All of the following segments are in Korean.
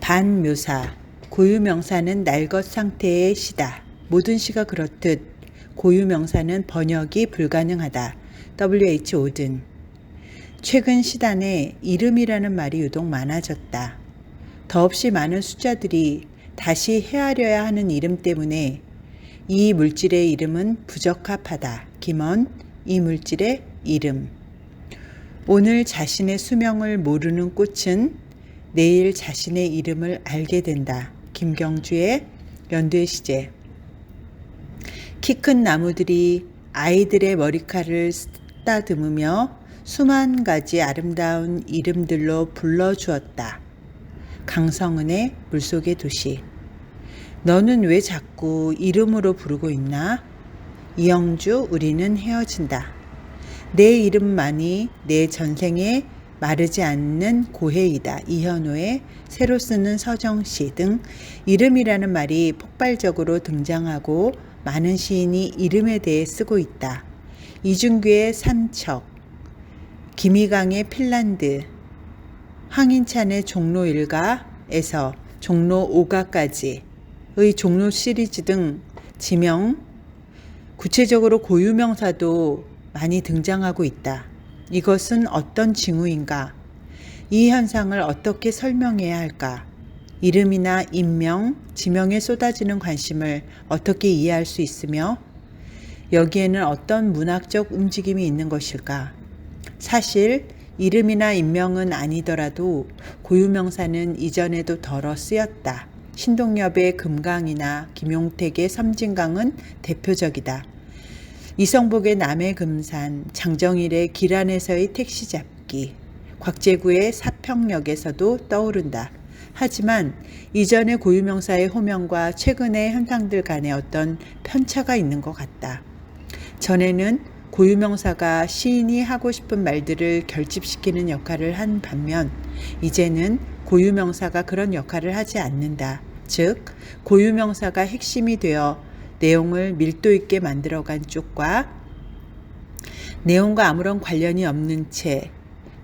반묘사, 고유명사는 날것 상태의 시다. 모든 시가 그렇듯 고유명사는 번역이 불가능하다. W.H. 오든. 최근 시단에 이름이라는 말이 유독 많아졌다. 더없이 많은 숫자들이 다시 헤아려야 하는 이름 때문에 이 물질의 이름은 부적합하다. 김언, 이 물질의 이름. 오늘 자신의 수명을 모르는 꽃은 내일 자신의 이름을 알게 된다. 김경주의 연두의 시제. 키 큰 나무들이 아이들의 머리카락을 쓰다듬으며 수만 가지 아름다운 이름들로 불러주었다. 강성은의 물속의 도시. 너는 왜 자꾸 이름으로 부르고 있나? 이영주, 우리는 헤어진다. 내 이름만이 내 전생에 마르지 않는 고해이다. 이현호의 새로 쓰는 서정시 등 이름이라는 말이 폭발적으로 등장하고 많은 시인이 이름에 대해 쓰고 있다. 이준규의 삼척, 김희강의 핀란드, 황인찬의 종로 1가에서 종로 5가까지의 종로 시리즈 등 지명, 구체적으로 고유명사도 많이 등장하고 있다. 이것은 어떤 징후인가? 이 현상을 어떻게 설명해야 할까? 이름이나 인명, 지명에 쏟아지는 관심을 어떻게 이해할 수 있으며 여기에는 어떤 문학적 움직임이 있는 것일까? 사실 이름이나 인명은 아니더라도 고유명사는 이전에도 덜어 쓰였다. 신동엽의 금강이나 김용택의 섬진강은 대표적이다. 이성복의 남해 금산, 장정일의 길 안에서의 택시 잡기, 곽재구의 사평역에서도 떠오른다. 하지만 이전의 고유명사의 호명과 최근의 현상들 간에 어떤 편차가 있는 것 같다. 전에는 고유명사가 시인이 하고 싶은 말들을 결집시키는 역할을 한 반면 이제는 고유명사가 그런 역할을 하지 않는다. 즉, 고유명사가 핵심이 되어 내용을 밀도 있게 만들어간 쪽과 내용과 아무런 관련이 없는 채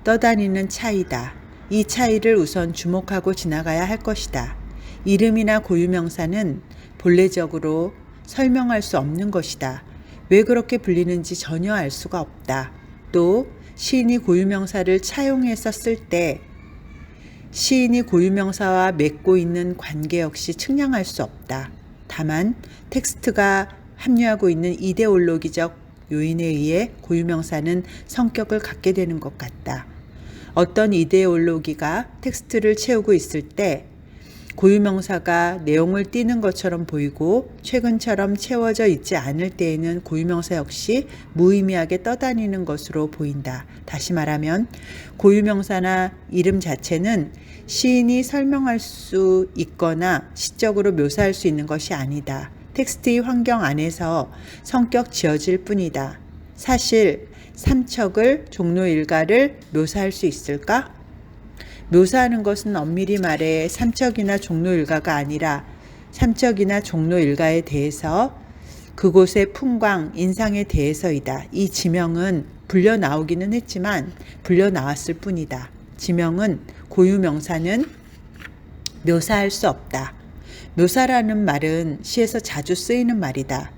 떠다니는 차이다. 이 차이를 우선 주목하고 지나가야 할 것이다. 이름이나 고유명사는 본래적으로 설명할 수 없는 것이다. 왜 그렇게 불리는지 전혀 알 수가 없다. 또 시인이 고유명사를 차용해서 쓸 때 시인이 고유명사와 맺고 있는 관계 역시 측량할 수 없다. 다만 텍스트가 함유하고 있는 이데올로기적 요인에 의해 고유명사는 성격을 갖게 되는 것 같다. 어떤 이데올로기가 텍스트를 채우고 있을 때 고유명사가 내용을 띠는 것처럼 보이고 최근처럼 채워져 있지 않을 때에는 고유명사 역시 무의미하게 떠다니는 것으로 보인다. 다시 말하면 고유명사나 이름 자체는 시인이 설명할 수 있거나 시적으로 묘사할 수 있는 것이 아니다. 텍스트의 환경 안에서 성격 지어질 뿐이다. 사실 삼척을 종로 1가를 묘사할 수 있을까? 묘사하는 것은 엄밀히 말해 삼척이나 종로 1가가 아니라 삼척이나 종로 1가에 대해서 그곳의 풍광, 인상에 대해서이다. 이 지명은 불려 나오기는 했지만 불려 나왔을 뿐이다. 지명은 고유명사는 묘사할 수 없다. 묘사라는 말은 시에서 자주 쓰이는 말이다.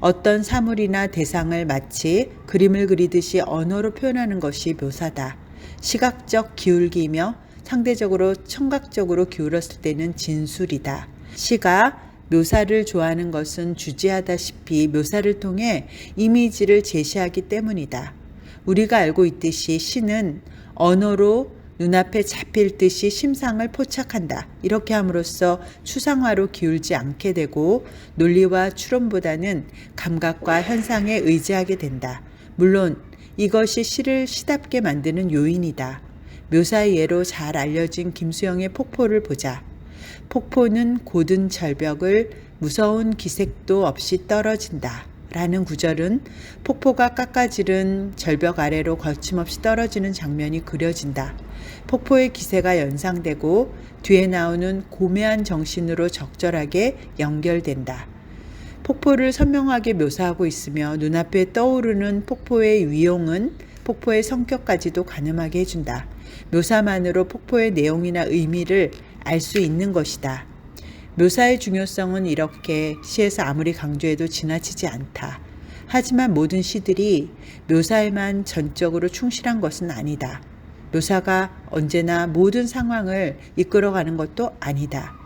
어떤 사물이나 대상을 마치 그림을 그리듯이 언어로 표현하는 것이 묘사다. 시각적 기울기이며 상대적으로 청각적으로 기울었을 때는 진술이다. 시가 묘사를 좋아하는 것은 주지하다시피 묘사를 통해 이미지를 제시하기 때문이다. 우리가 알고 있듯이 시는 언어로 눈앞에 잡힐 듯이 심상을 포착한다. 이렇게 함으로써 추상화로 기울지 않게 되고 논리와 추론보다는 감각과 현상에 의지하게 된다. 물론 이것이 시를 시답게 만드는 요인이다. 묘사의 예로 잘 알려진 김수영의 폭포를 보자. 폭포는 고든 절벽을 무서운 기색도 없이 떨어진다. 라는 구절은 폭포가 깎아지른 절벽 아래로 거침없이 떨어지는 장면이 그려진다. 폭포의 기세가 연상되고 뒤에 나오는 고매한 정신으로 적절하게 연결된다. 폭포를 선명하게 묘사하고 있으며 눈앞에 떠오르는 폭포의 위용은 폭포의 성격까지도 가늠하게 해준다. 묘사만으로 폭포의 내용이나 의미를 알 수 있는 것이다. 묘사의 중요성은 이렇게 시에서 아무리 강조해도 지나치지 않다. 하지만 모든 시들이 묘사에만 전적으로 충실한 것은 아니다. 묘사가 언제나 모든 상황을 이끌어가는 것도 아니다.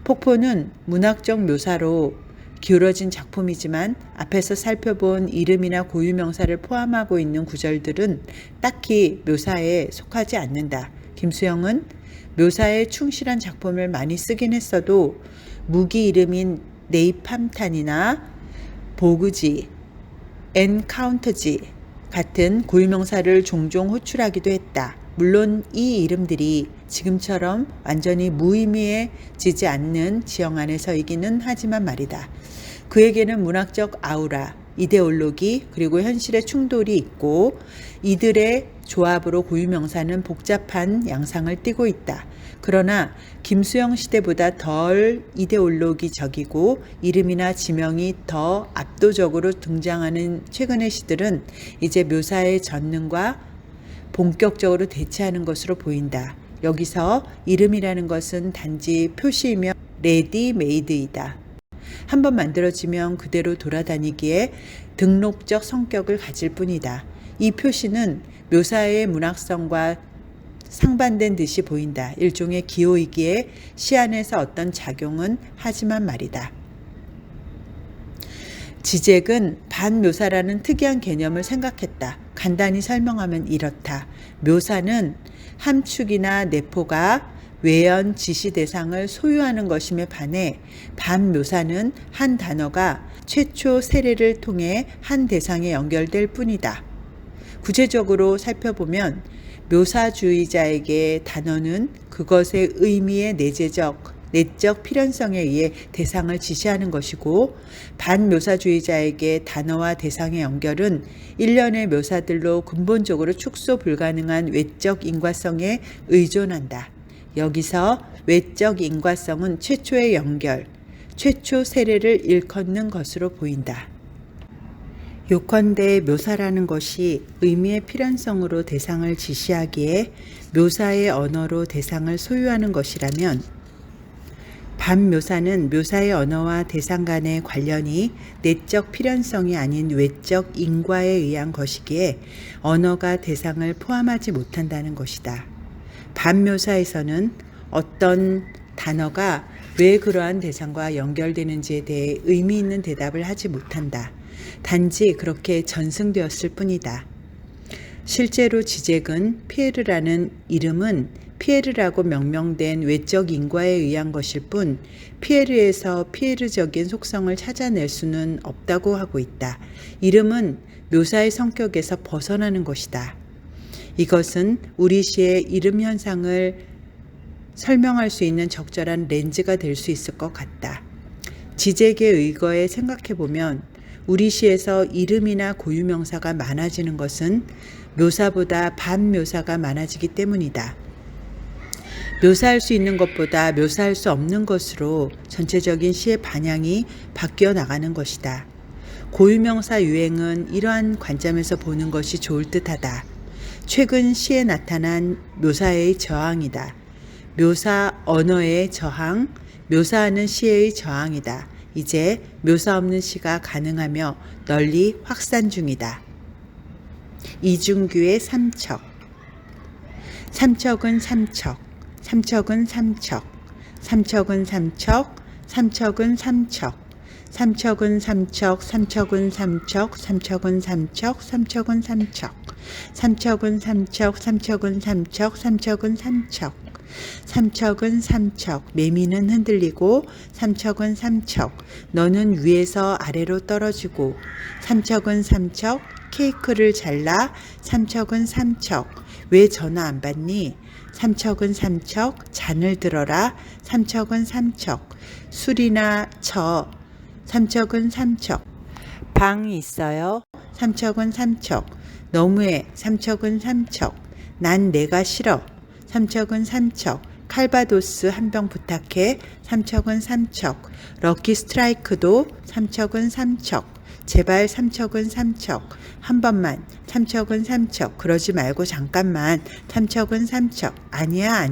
폭포는 문학적 묘사로 기울어진 작품이지만 앞에서 살펴본 이름이나 고유명사를 포함하고 있는 구절들은 딱히 묘사에 속하지 않는다. 김수영은 묘사에 충실한 작품을 많이 쓰긴 했어도 무기 이름인 네이팜탄이나 보그지, 엔카운터지 같은 고유명사를 종종 호출하기도 했다. 물론 이 이름들이 지금처럼 완전히 무의미해지지 않는 지형 안에서이기는 하지만 말이다. 그에게는 문학적 아우라, 이데올로기 그리고 현실의 충돌이 있고 이들의 조합으로 고유명사는 복잡한 양상을 띠고 있다. 그러나 김수영 시대보다 덜 이데올로기적이고 이름이나 지명이 더 압도적으로 등장하는 최근의 시들은 이제 묘사의 전능과 본격적으로 대체하는 것으로 보인다. 여기서 이름이라는 것은 단지 표시이며 레디메이드이다. 한번 만들어지면 그대로 돌아다니기에 등록적 성격을 가질 뿐이다. 이 표시는 묘사의 문학성과 상반된 듯이 보인다. 일종의 기호이기에 시 안에서 어떤 작용은 하지만 말이다. 지젝은 반묘사라는 특이한 개념을 생각했다. 간단히 설명하면 이렇다. 묘사는 함축이나 내포가 외연 지시 대상을 소유하는 것임에 반해 반묘사는 한 단어가 최초 세례를 통해 한 대상에 연결될 뿐이다. 구체적으로 살펴보면 묘사주의자에게 단어는 그것의 의미의 내적 필연성에 의해 대상을 지시하는 것이고 반묘사주의자에게 단어와 대상의 연결은 일련의 묘사들로 근본적으로 축소 불가능한 외적 인과성에 의존한다. 여기서 외적 인과성은 최초의 연결, 최초 세례를 일컫는 것으로 보인다. 요컨대 묘사라는 것이 의미의 필연성으로 대상을 지시하기에 묘사의 언어로 대상을 소유하는 것이라면 반묘사는 묘사의 언어와 대상 간의 관련이 내적 필연성이 아닌 외적 인과에 의한 것이기에 언어가 대상을 포함하지 못한다는 것이다. 반묘사에서는 어떤 단어가 왜 그러한 대상과 연결되는지에 대해 의미 있는 대답을 하지 못한다. 단지 그렇게 전승되었을 뿐이다. 실제로 지젝은 피에르라는 이름은 피에르라고 명명된 외적 인과에 의한 것일 뿐 피에르에서 피에르적인 속성을 찾아낼 수는 없다고 하고 있다. 이름은 묘사의 성격에서 벗어나는 것이다. 이것은 우리 시의 이름 현상을 설명할 수 있는 적절한 렌즈가 될 수 있을 것 같다. 지젝에 의거해 생각해보면 우리 시에서 이름이나 고유명사가 많아지는 것은 묘사보다 반묘사가 많아지기 때문이다. 묘사할 수 있는 것보다 묘사할 수 없는 것으로 전체적인 시의 방향이 바뀌어 나가는 것이다. 고유명사 유행은 이러한 관점에서 보는 것이 좋을 듯하다. 최근 시에 나타난 묘사의 저항이다. 묘사 언어의 저항, 묘사하는 시의 저항이다. 이제 묘사 없는 시가 가능하며 널리 확산 중이다. 이중규의 삼척. 삼척은 삼척, 삼척은 삼척, 삼척은 삼척, 삼척은 삼척, 삼척은 삼척, 삼척은 삼척, 삼척은 삼척, 삼척은 삼척, 삼척은 삼척, 삼척은 삼척, 삼척은 삼척. 삼척은 삼척, 매미는 흔들리고 삼척은 삼척, 너는 위에서 아래로 떨어지고 삼척은 삼척, 케이크를 잘라 삼척은 삼척, 왜 전화 안 받니? 삼척은 삼척, 잔을 들어라 삼척은 삼척, 술이나 저 삼척은 삼척, 방 있어요? 삼척은 삼척, 너무해 삼척은 삼척, 난 내가 싫어 삼척은 삼척, 칼바도스 한 병 부탁해 삼척은 삼척, 럭키 스트라이크도 삼척은 삼척, 제발 삼척은 삼척, 한 번만 삼척은 삼척, 그러지 말고 잠깐만 삼척은 삼척, 아니야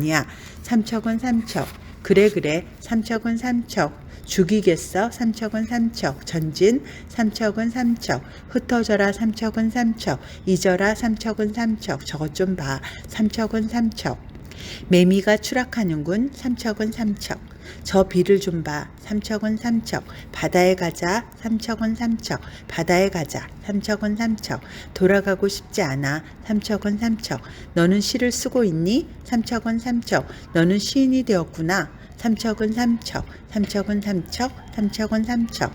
삼척은 삼척, 그래 삼척은 삼척. 죽이겠어 삼척은 삼척. 전진 삼척은 삼척. 흩어져라 삼척은 삼척. 잊어라 삼척은 삼척. 저것 좀 봐. 삼척은 삼척. 매미가 추락하는군 삼척은 삼척. 저 비를 좀 봐. 삼척은 삼척. 바다에 가자. 삼척은 삼척. 바다에 가자. 삼척은 삼척. 돌아가고 싶지 않아. 삼척은 삼척. 너는 시를 쓰고 있니? 삼척은 삼척. 너는 시인이 되었구나. 삼척은 삼척. 삼척은 삼척. 삼척은 삼척.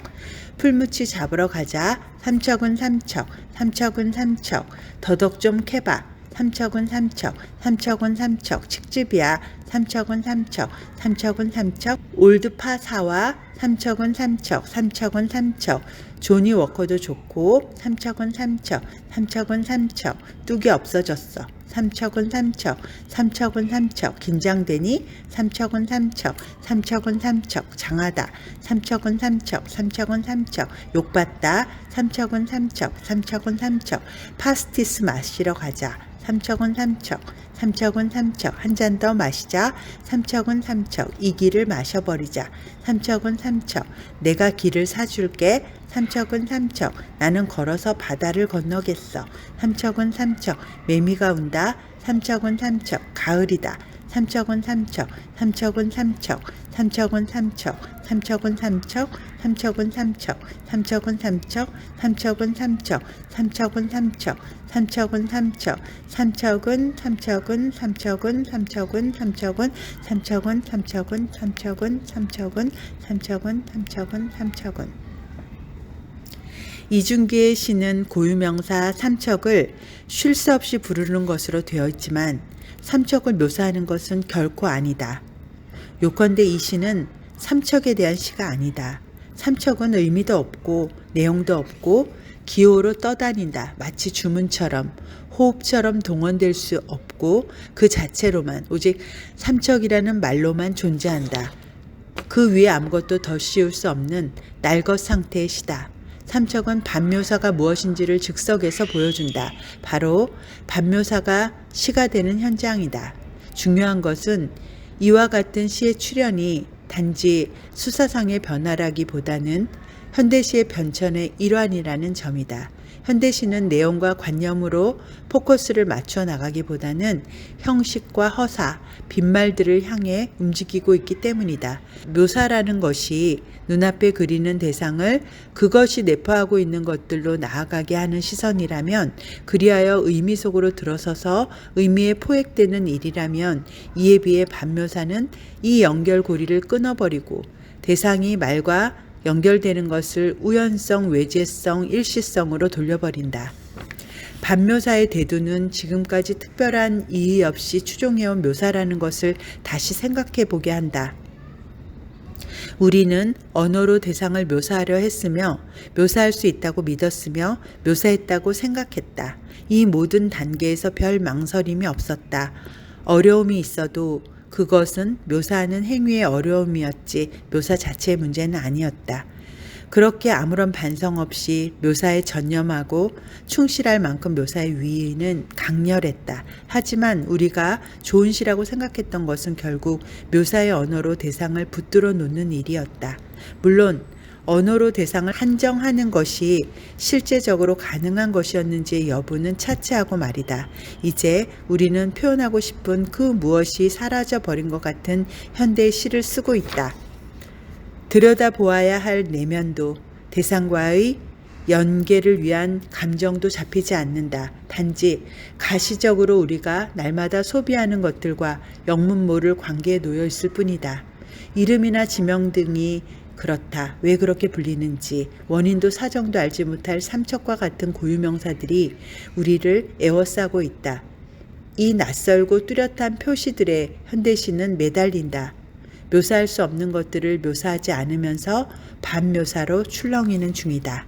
풀무치 잡으러 가자. 삼척은 삼척. 삼척은 삼척. 더덕 좀 캐봐. 삼척은 삼척. 삼척은 삼척. 칡즙이야. 삼척은 삼척. 삼척은 삼척. 올드파 사와. 삼척은 삼척. 삼척은 삼척. 조니 워커도 좋고. 삼척은 삼척. 삼척은 삼척. 뚝이 없어졌어. 삼척은 삼척. 삼척은 삼척. 긴장되니? 삼척은 삼척. 삼척은 삼척. 장하다. 삼척은 삼척. 삼척은 삼척. 욕받다. 삼척은 삼척. 삼척은 삼척. 파스티스 마시러 가자. 삼척은 삼척. 삼척은 삼척. 한 잔 더 마시자. 삼척은 삼척. 이 길을 마셔버리자. 삼척은 삼척. 내가 길을 사줄게. 삼척은 삼척. 나는 걸어서 바다를 건너겠어. 삼척은 삼척. 매미가 온다. 삼척은 삼척. 가을이다. 삼척은 삼척. 삼척은 삼척. 삼척은 삼척. 삼척은 삼척. 삼척은 삼척. 삼척은 삼척. 삼척은 삼척. 삼척은 삼척. 삼척은 삼척. 삼척은 삼척은 삼척은 삼척은 삼척은 삼척은 삼척은 삼척은 삼척은 삼척은 삼척은 삼척은. 이준기의 시는 고유명사 삼척을 쉴 새 없이 부르는 것으로 되어 있지만 삼척을 묘사하는 것은 결코 아니다. 요컨대 이 시는 삼척에 대한 시가 아니다. 삼척은 의미도 없고 내용도 없고 기호로 떠다닌다. 마치 주문처럼 호흡처럼 동원될 수 없고 그 자체로만 오직 삼척이라는 말로만 존재한다. 그 위에 아무것도 더 씌울 수 없는 날것 상태의 시다. 삼척은 반묘사가 무엇인지를 즉석에서 보여준다. 바로 반묘사가 시가 되는 현장이다. 중요한 것은 이와 같은 시의 출현이 단지 수사상의 변화라기보다는 현대시의 변천의 일환이라는 점이다. 현대시는 내용과 관념으로 포커스를 맞춰 나가기보다는 형식과 허사, 빈말들을 향해 움직이고 있기 때문이다. 묘사라는 것이 눈앞에 그리는 대상을 그것이 내포하고 있는 것들로 나아가게 하는 시선이라면, 그리하여 의미 속으로 들어서서 의미에 포획되는 일이라면, 이에 비해 반묘사는 이 연결고리를 끊어버리고 대상이 말과 연결되는 것을 우연성, 외재성, 일시성으로 돌려버린다. 반묘사의 대두는 지금까지 특별한 이의 없이 추종해온 묘사라는 것을 다시 생각해 보게 한다. 우리는 언어로 대상을 묘사하려 했으며 묘사할 수 있다고 믿었으며 묘사했다고 생각했다. 이 모든 단계에서 별 망설임이 없었다. 어려움이 있어도 그것은 묘사하는 행위의 어려움이었지 묘사 자체의 문제는 아니었다. 그렇게 아무런 반성 없이 묘사에 전념하고 충실할 만큼 묘사의 위의는 강렬했다. 하지만 우리가 좋은 시라고 생각했던 것은 결국 묘사의 언어로 대상을 붙들어 놓는 일이었다. 물론 언어로 대상을 한정하는 것이 실제적으로 가능한 것이었는지의 여부는 차치하고 말이다. 이제 우리는 표현하고 싶은 그 무엇이 사라져버린 것 같은 현대의 시를 쓰고 있다. 들여다보아야 할 내면도 대상과의 연계를 위한 감정도 잡히지 않는다. 단지 가시적으로 우리가 날마다 소비하는 것들과 영문 모를 관계에 놓여 있을 뿐이다. 이름이나 지명 등이 그렇다. 왜 그렇게 불리는지 원인도 사정도 알지 못할 삼척과 같은 고유명사들이 우리를 에워싸고 있다. 이 낯설고 뚜렷한 표시들에 현대시는 매달린다. 묘사할 수 없는 것들을 묘사하지 않으면서 반묘사로 출렁이는 중이다.